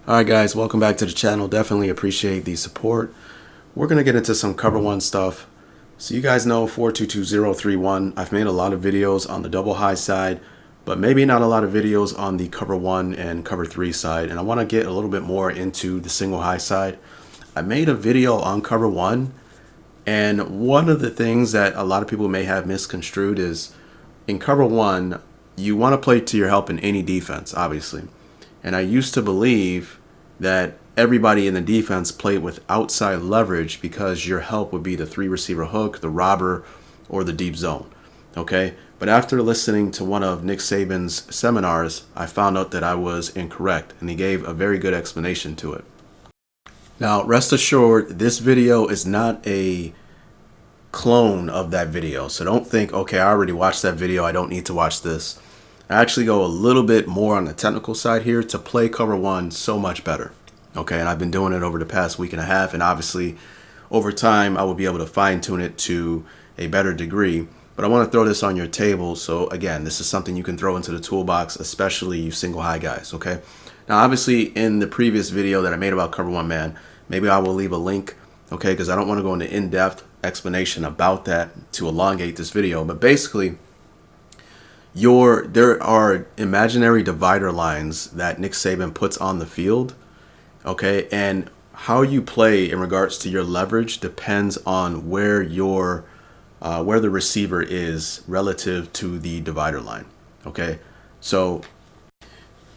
Alright guys, welcome back to the channel. Definitely appreciate the support. We're going to get into some cover one stuff. So you guys know 422031. I've made a lot of videos on the double high side, but maybe not a lot of videos on the cover one and cover three side. And I want to get a little bit more into the single high side. I made a video on cover one, and one of the things that a lot of people may have misconstrued is in cover one, you want to play to your help in any defense, obviously. And I used to believe that everybody in the defense played with outside leverage because your help would be the three receiver hook, the robber, or the deep zone. Okay? But after listening to one of Nick Saban's seminars, I found out that I was incorrect, and he gave a very good explanation to it. Now, rest assured, this video is not a clone of that video. So don't think, okay, I already watched that video, I don't need to watch this. I actually go a little bit more on the technical side here to play cover one so much better. Okay, and I've been doing it over the past week and a half, and obviously over time I will be able to fine tune it to a better degree. But I want to throw this on your table. So again, this is something you can throw into the toolbox, especially you single high guys. Okay, now obviously in the previous video that I made about cover one man, maybe I will leave a link, okay, because I don't want to go into in-depth explanation about that to elongate this video. But basically, there are imaginary divider lines that Nick Saban puts on the field, okay, and how you play in regards to your leverage depends on where the receiver is relative to the divider line. Okay, so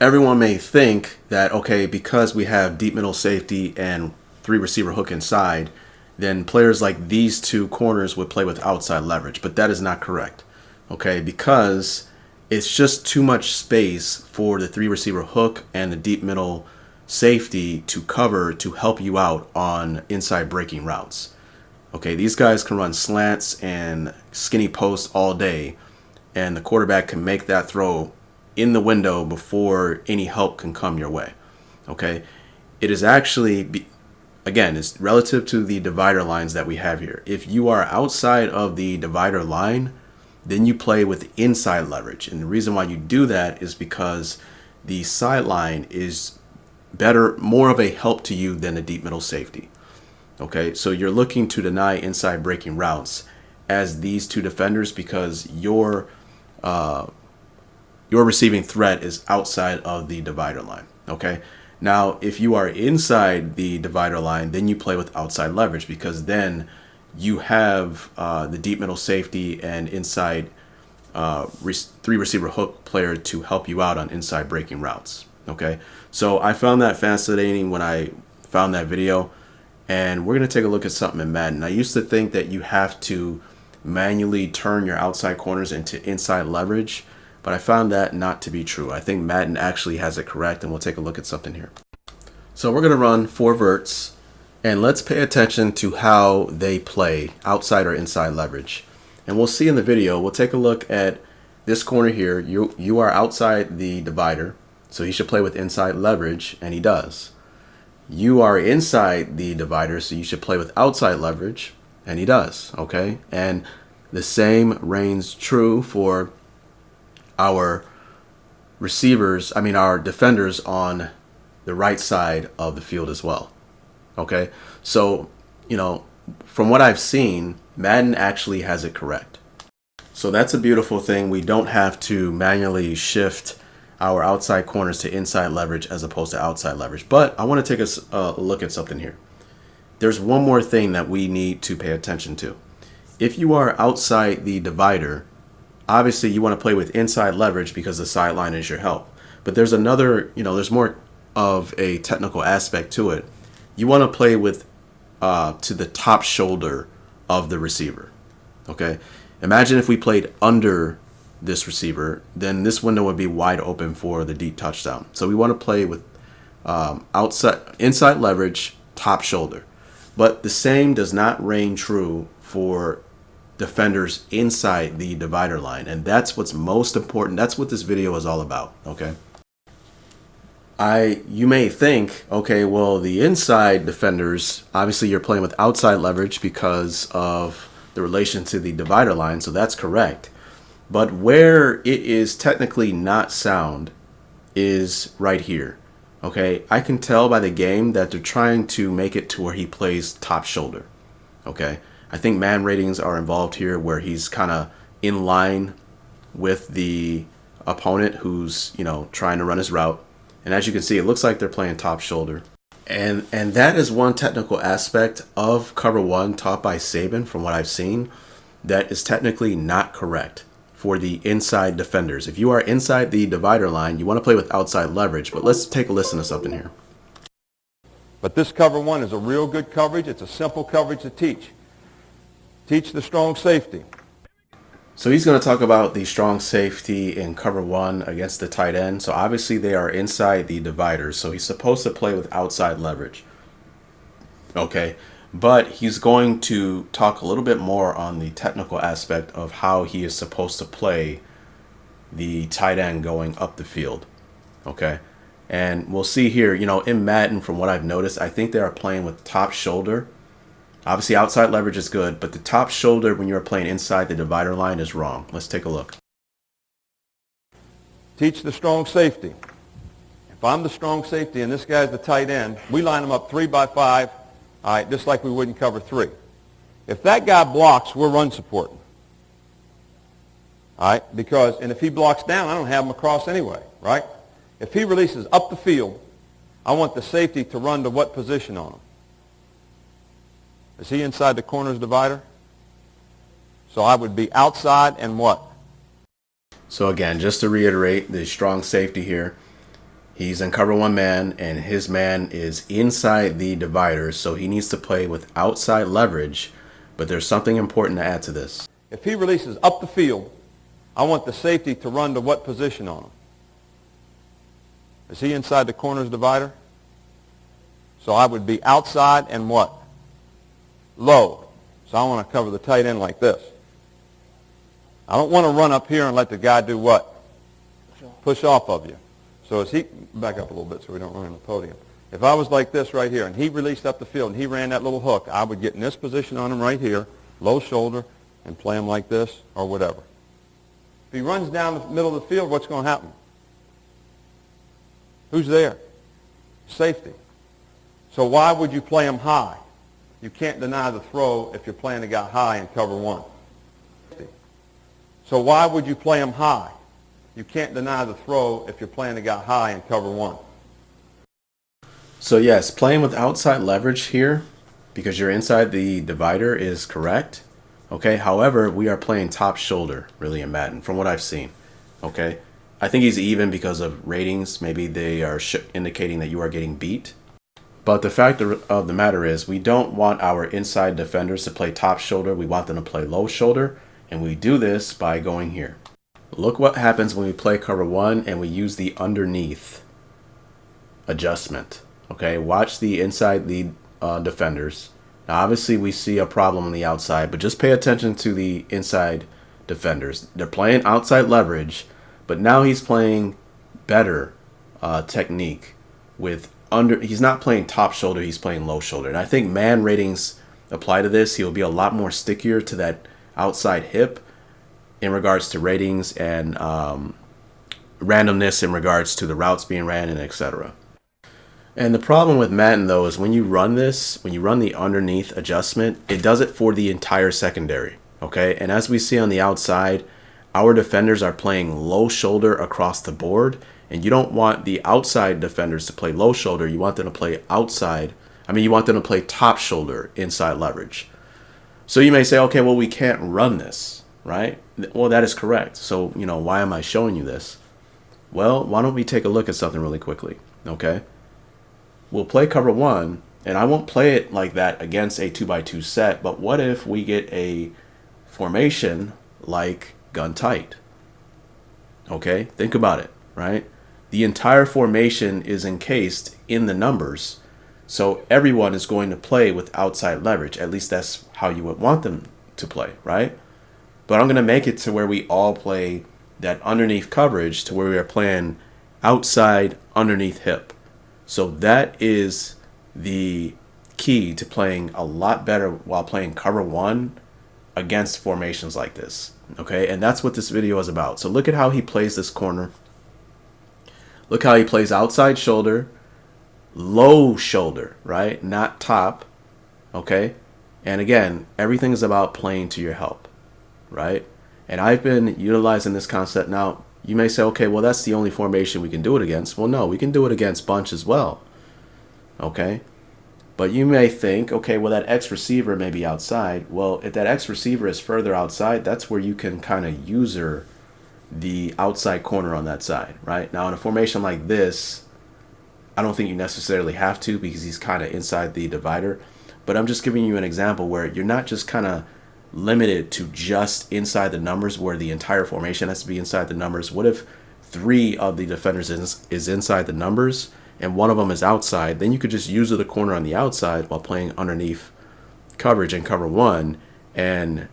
everyone may think that, okay, because we have deep middle safety and three receiver hook inside, then players like these two corners would play with outside leverage, but that is not correct. Okay, because it's just too much space for the three receiver hook and the deep middle safety to cover to help you out on inside breaking routes. Okay, these guys can run slants and skinny posts all day, and the quarterback can make that throw in the window before any help can come your way. Okay, it is actually, again, it's relative to the divider lines that we have here. If you are outside of the divider line, then you play with inside leverage. And the reason why you do that is because the sideline is more of a help to you than a deep middle safety. Okay, so you're looking to deny inside breaking routes as these two defenders because your receiving threat is outside of the divider line. Okay, now if you are inside the divider line, then you play with outside leverage because then you have the deep middle safety and inside three receiver hook player to help you out on inside breaking routes. Okay, so I found that fascinating when I found that video, and we're going to take a look at something in Madden. I used to think that you have to manually turn your outside corners into inside leverage, but I found that not to be true. I think Madden actually has it correct, and we'll take a look at something here. So we're going to run 4 verts. And let's pay attention to how they play outside or inside leverage. And we'll see in the video, we'll take a look at this corner here. You are outside the divider, so he should play with inside leverage, and he does. You are inside the divider, so you should play with outside leverage, and he does. Okay? And the same reigns true for our our defenders on the right side of the field as well. Okay, so, from what I've seen, Madden actually has it correct. So that's a beautiful thing. We don't have to manually shift our outside corners to inside leverage as opposed to outside leverage. But I want to take a look at something here. There's one more thing that we need to pay attention to. If you are outside the divider, obviously you want to play with inside leverage because the sideline is your help. But there's another, there's more of a technical aspect to it. You want to play with to the top shoulder of the receiver. Okay, imagine if we played under this receiver, then this window would be wide open for the deep touchdown. So we want to play with inside leverage, top shoulder. But the same does not reign true for defenders inside the divider line, and that's what's most important. That's what this video is all about. Okay. You may think, okay, well, the inside defenders, obviously you're playing with outside leverage because of the relation to the divider line, so that's correct. But where it is technically not sound is right here. okay, I can tell by the game that they're trying to make it to where he plays top shoulder. Okay, I think man ratings are involved here where he's kind of in line with the opponent who's, you know, trying to run his route. And as you can see, it looks like they're playing top shoulder. And that is one technical aspect of cover one taught by Saban from what I've seen that is technically not correct for the inside defenders. If you are inside the divider line, you want to play with outside leverage. But let's take a listen to something here. But this cover one is a real good coverage. It's a simple coverage to teach. Teach the strong safety. So he's going to talk about the strong safety in cover one against the tight end. So obviously they are inside the dividers. So he's supposed to play with outside leverage. Okay. But he's going to talk a little bit more on the technical aspect of how he is supposed to play the tight end going up the field. Okay. And we'll see here, you know, in Madden, from what I've noticed, I think they are playing with top shoulder. Obviously, outside leverage is good, but the top shoulder when you're playing inside the divider line is wrong. Let's take a look. Teach the strong safety. If I'm the strong safety and this guy's the tight end, we line them up 3 by 5, all right, just like we would in cover 3. If that guy blocks, we're run supporting. All right, because, and if he blocks down, I don't have him across anyway, right? If he releases up the field, I want the safety to run to what position on him? Is he inside the corners divider? So I would be outside and what? So again, just to reiterate, the strong safety here, he's in cover one man, and his man is inside the divider, so he needs to play with outside leverage, but there's something important to add to this. If he releases up the field, I want the safety to run to what position on him? Is he inside the corners divider? So I would be outside and what? Low. So I want to cover the tight end like this. I don't want to run up here and let the guy do what? Push off of you. So as he, back up a little bit so we don't run in the podium. If I was like this right here and he released up the field and he ran that little hook, I would get in this position on him right here, low shoulder, and play him like this or whatever. If he runs down the middle of the field, what's going to happen? Who's there? Safety. So why would you play him high? You can't deny the throw if you're playing the guy high in cover one. So why would you play him high? You can't deny the throw if you're playing the guy high in cover one. So yes, playing with outside leverage here, because you're inside the divider, is correct. Okay, however, we are playing top shoulder, really, in Madden, from what I've seen. Okay, I think he's even because of ratings. Maybe they are indicating that you are getting beat. But the fact of the matter is, we don't want our inside defenders to play top shoulder. We want them to play low shoulder. And we do this by going here. Look what happens when we play cover one and we use the underneath adjustment. Okay, watch the inside lead defenders. Now, obviously, we see a problem on the outside, but just pay attention to the inside defenders. They're playing outside leverage, but now he's playing better technique with he's not playing top shoulder, he's playing low shoulder. And I think man ratings apply to this. He'll be a lot more stickier to that outside hip in regards to ratings and randomness in regards to the routes being ran and etc. And the problem with Madden though is when you run this, when you run the underneath adjustment, it does it for the entire secondary. Okay, and as we see on the outside, our defenders are playing low shoulder across the board. And you don't want the outside defenders to play low shoulder. You want them to play you want them to play top shoulder inside leverage. So you may say, okay, well, we can't run this, right? Well, that is correct. So, you know, why am I showing you this? Well, why don't we take a look at something really quickly, okay? We'll play cover one, and I won't play it like that against a 2x2 set, but what if we get a formation like gun tight? Okay, think about it, right? The entire formation is encased in the numbers, so everyone is going to play with outside leverage. At least that's how you would want them to play, right? But I'm going to make it to where we all play that underneath coverage to where we are playing outside underneath hip. So that is the key to playing a lot better while playing cover one against formations like this. Okay, and that's what this video is about. So look at how he plays this corner. Look how he plays outside shoulder. low shoulder, right? Not top, okay? And again, everything is about playing to your help, right? And I've been utilizing this concept. Now, you may say, okay, well, that's the only formation we can do it against. Well, no, we can do it against bunch as well, okay? But you may think, okay, well, that X receiver may be outside. Well, if that X receiver is further outside, that's where you can kind of user the outside corner on that side, right? Now, in a formation like this, I don't think you necessarily have to because he's kind of inside the divider. But I'm just giving you an example where you're not just kind of limited to just inside the numbers where the entire formation has to be inside the numbers. What if 3 of the defenders is inside the numbers and 1 of them is outside? Then you could just use the corner on the outside while playing underneath coverage and cover 1. And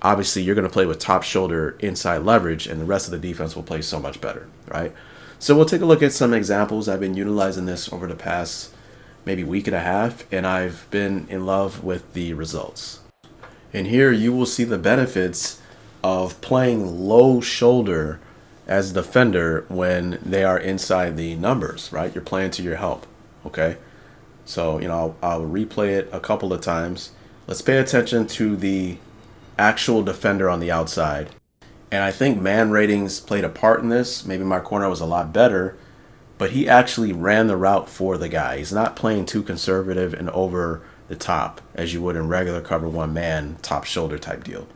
obviously you're going to play with top shoulder inside leverage and the rest of the defense will play so much better, right? So we'll take a look at some examples. I've been utilizing this over the past maybe week and a half, and I've been in love with the results. And here you will see the benefits of playing low shoulder as a defender when they are inside the numbers, right? You're playing to your help, okay? So, I'll replay it a couple of times. Let's pay attention to the actual defender on the outside. And I think man ratings played a part in this. Maybe my corner was a lot better, but he actually ran the route for the guy. He's not playing too conservative and over the top as you would in regular cover 1 man top shoulder type deal.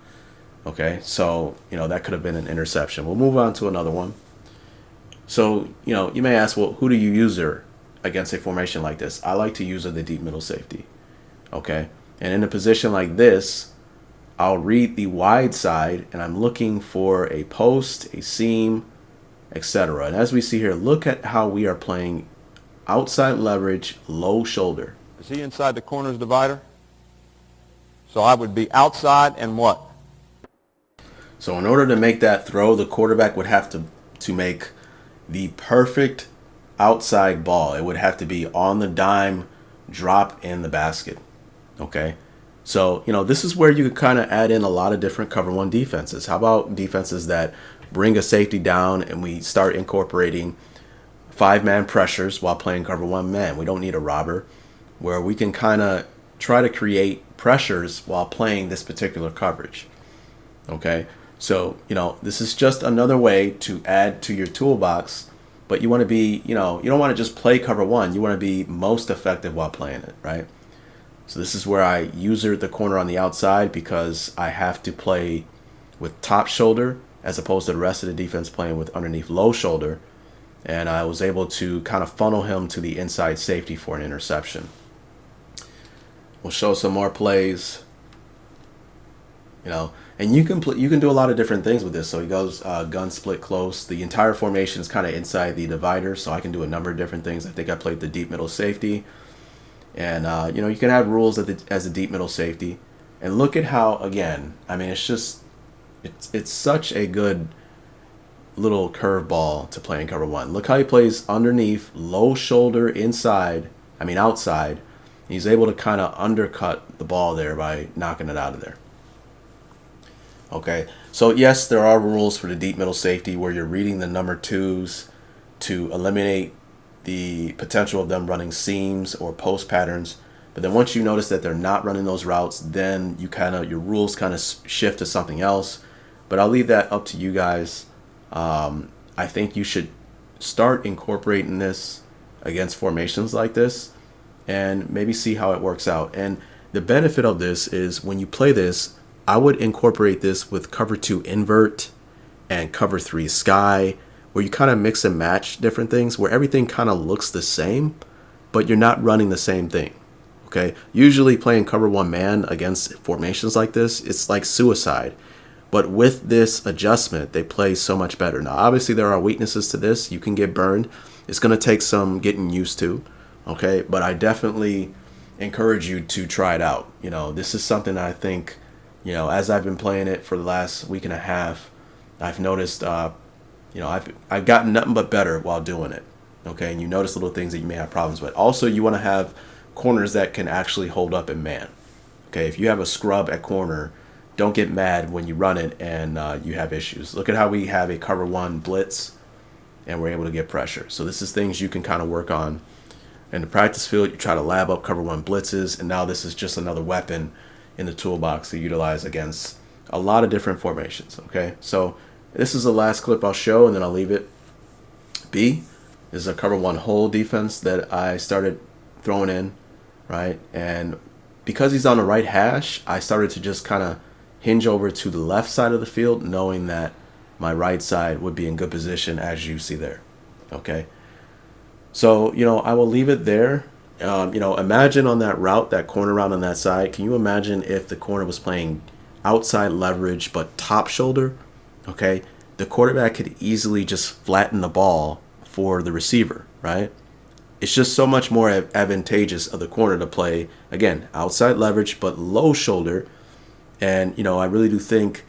Okay, so that could have been an interception. We'll move on to another one. So you may ask, well, who do you use against a formation like this? I like to use the deep middle safety. Okay, and in a position like this, I'll read the wide side and I'm looking for a post, a seam, etc. And as we see here, look at how we are playing outside leverage, low shoulder. Is he inside the corner's divider? So I would be outside and what? So in order to make that throw, the quarterback would have to make the perfect outside ball. It would have to be on the dime, drop in the basket. Okay? So, this is where you could kind of add in a lot of different cover 1 defenses. How about defenses that bring a safety down and we start incorporating 5-man pressures while playing cover 1 man? We don't need a robber, where we can kind of try to create pressures while playing this particular coverage. Okay? So, this is just another way to add to your toolbox, but you want to be, you don't want to just play cover 1. You want to be most effective while playing it, right? So this is where I user the corner on the outside because I have to play with top shoulder as opposed to the rest of the defense playing with underneath low shoulder. And I was able to kind of funnel him to the inside safety for an interception. We'll show some more plays. And you can do a lot of different things with this. So he goes gun split close. The entire formation is kind of inside the divider, so I can do a number of different things. I think I played the deep middle safety. And, you can have rules as a deep middle safety. And look at how, again, I mean, it's such a good little curveball to play in cover 1. Look how he plays underneath, low shoulder, outside. He's able to kind of undercut the ball there by knocking it out of there. Okay, so yes, there are rules for the deep middle safety where you're reading the number 2s to eliminate the potential of them running seams or post patterns. But then once you notice that they're not running those routes, then your rules kind of shift to something else. But I'll leave that up to you guys. I think you should start incorporating this against formations like this and maybe see how it works out. And the benefit of this is when you play this, I would incorporate this with cover 2 invert and cover 3 sky, where you kind of mix and match different things where everything kind of looks the same, but you're not running the same thing. Okay, usually playing cover 1 man against formations like this, it's like suicide. But with this adjustment, they play so much better. Now, obviously, there are weaknesses to this. You can get burned. It's going to take some getting used to. Okay, but I definitely encourage you to try it out. This is something I think, as I've been playing it for the last week and a half, I've noticed, I've gotten nothing but better while doing it. Okay, and you notice little things that you may have problems with. Also, you want to have corners that can actually hold up in man. Okay, if you have a scrub at corner, don't get mad when you run it and you have issues. Look at how we have a cover 1 blitz and we're able to get pressure. So this is things you can kind of work on In the practice field, you try to lab up cover one blitzes, and now this is just another weapon in the toolbox to utilize against a lot of different formations. Okay, so this is the last clip I'll show, and then I'll leave it. B is a cover one hold defense that I started throwing in, right? And because he's on the right hash, I started to just kind of hinge over to the left side of the field, knowing that my right side would be in good position, as you see there. Okay, so I will leave it there. Imagine on that route, that corner route on that side, can you imagine if the corner was playing outside leverage but top shoulder? Okay, the quarterback could easily just flatten the ball for the receiver, right? It's just so much more advantageous of the corner to play, again, outside leverage but low shoulder. And I really do think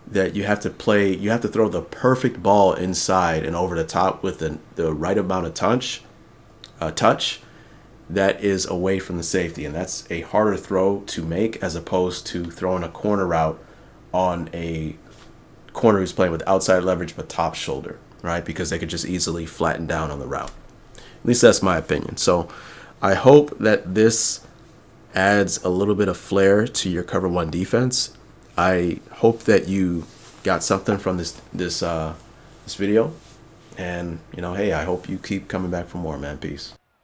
that you have to throw the perfect ball inside and over the top with the right amount of touch that is away from the safety. And that's a harder throw to make as opposed to throwing a corner route on a corner who's playing with outside leverage but top shoulder, right? Because they could just easily flatten down on the route. At least that's my opinion. So I hope that this adds a little bit of flair to your cover one defense. I hope that you got something from this video, and hey, I hope you keep coming back for more, man. Peace.